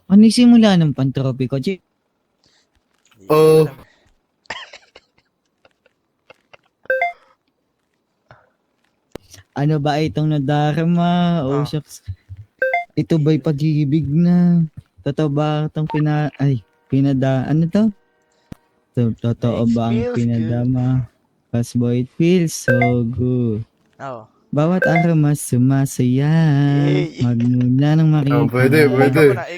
Ano yung simula ng pantropiko, Chief? Oh. Ano ba itong nadarama? Oh, shucks. Ito ba'y pag-ibig na? Totoo ba itong ano to? Totoo Makes ba ang feels pinadama? Cause boy, it feels so good. Oo. Bawat araw mas sumasaya. Yay. Magmula ng makita. Pwede.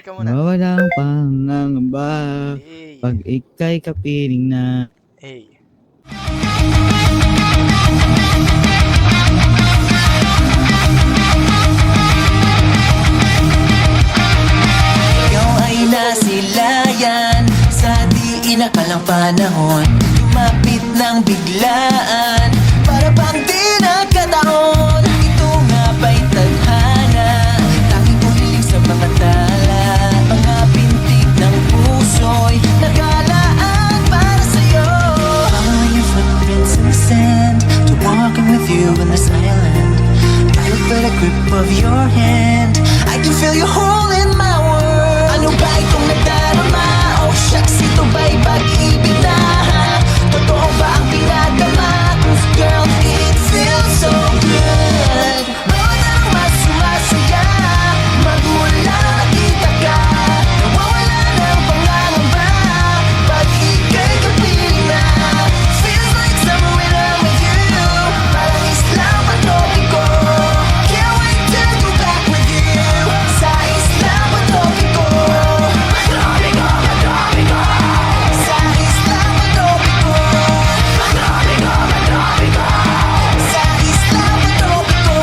Ikaw muna. Mawala ang pangangamba. Hey. Pag ika'y kapiling na. Hey. Ikaw ay nasilayan sa di inakalang panahon. Lumapit ng biglaan para bang di nagkataon. Ito nga ba'y tadhana? Tanging pumiling sa mga tala. Mga pintig ng puso'y nagalaan para sa'yo. Following your footprints in the sand, to walking with you in this island. I feel the grip of your hand. I can feel you holding my world. Ano ba itong nadarama? Oh shucks, ito ba'y pag-ibig na? Totoo ba ang pinagdama? 'Cause girl, it feels so good. Bawat ang mas sumasaya, magmula nakita ka. Nawawala ng pangangamba, pag ika'y kapiling na. Feels like summer when I'm with you. Parang Islang patropiko. Can't wait to go back with you. Sa Islang patropiko. Patropiko, patropiko. Sa Islang patropiko. Patropiko, patropiko. Sa Islang patropiko.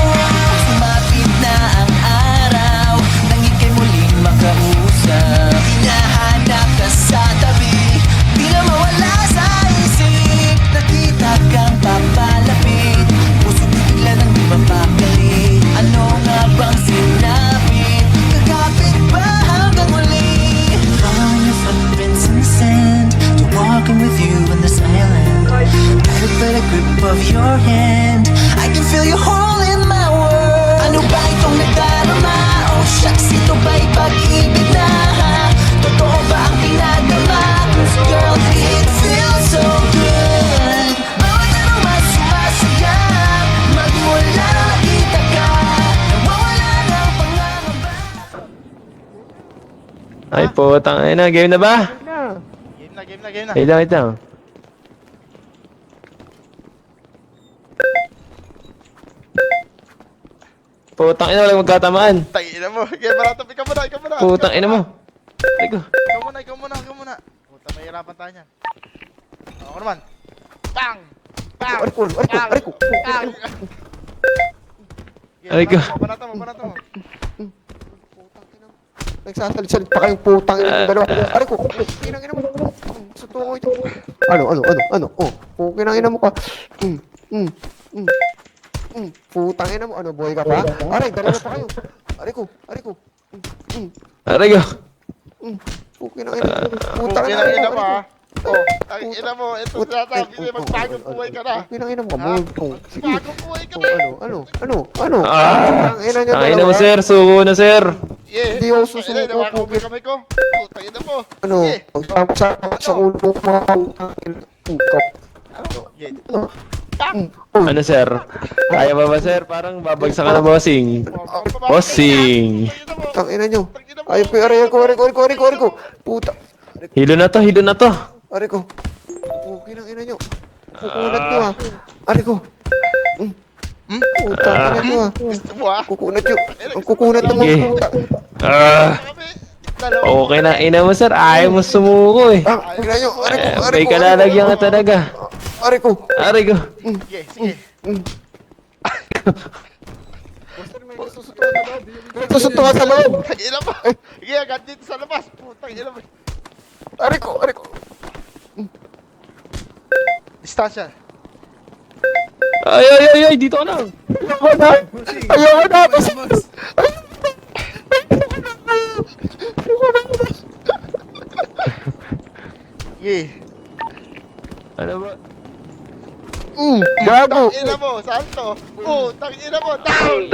Sumapit na ang araw nang ika'y muling makausap. Hinahanap ka sa tabi, di na mawala sa isip. Nakita kang papalapit, puso bigla nang di mapakali. Ano nga bang sinabi? Kakapit ba hanggang uli? Following your footprints in the sand, to walking with you in this island. Better, better grip of your hand, I can feel you holding my world. Ano ba itong nadarama? Oh shucks, ito ba'y pag-ibig na? Totoo ba ang pinagdama? 'Cause girl, it feels so good. Bawat araw mas sumasaya, magmula nakita ka. Nawawala ng pangangamba. Ay po, tangay na. Game na ba? Game na. Wait lang. Putang ina, walang magkatamaan. Tangina mo. Game barato. Ikaw muna. Putang ina mo. Ay ko. Ikaw muna. Puta, mahirapan tayo niyan. Ako naman. Bang! Ariko. Bang! Aray ko. Mabanata mo. Nagsasalit-salit pa kayong putang ina yung dalawa. Ariko. Kinang-ina mo. Sutungo ito. Ano? Oh. Kinang-ina mo ka. Putang ina mo. Ano, boy ka pa? Aray, dalawa pa kayo. Ariko. Aray ko. Kinang-ina mo. Putang ina Kinang-ina mo. mo ha. Oh, tangina mo. Ito sinasabi niya, magbagong buhay ka na. Kinang-ina mo ka. Ha? Sige. Magbagong buhay ka na. Ano? Tangina niya Tangay na mo dalawa. sir, suko na sir. Yeah. Hindi ako susuko. Nawakan mo yung kamay ko. Tangina mo. Ano? Sige. Sa ulo ko mga putang ina. Yeah. Ano sir? Kaya ba sir? Parang babagsak ka na bossing. Bossing. Tangina nyo. Ay, aray ko. Puta. Hilo na to. Aray ko. Kinang-ina nyo. Kukunat nyo ah. Aray ko. Puta, ina nyo ah. Gusto mo ha? Kukunat nyo. Ang kukunat ng mga Sige. puta. Kami. Dalawa. Okay na, ina mo sir. Ayaw mo sumuko eh. Ina nyo. Aray ko. May kalalagyan ka talaga. Aray ko. Aray ko. Sige. Nagsusunto ka sa loob. Tangina mo. Sige, agad dito sa labas. Putang ina mo. Aray ko. Distansya. Ay, dito ka na. Ayoko na. Yeah. Ano ba? Gago. Tangina mo, saan to? Tangina mo, down!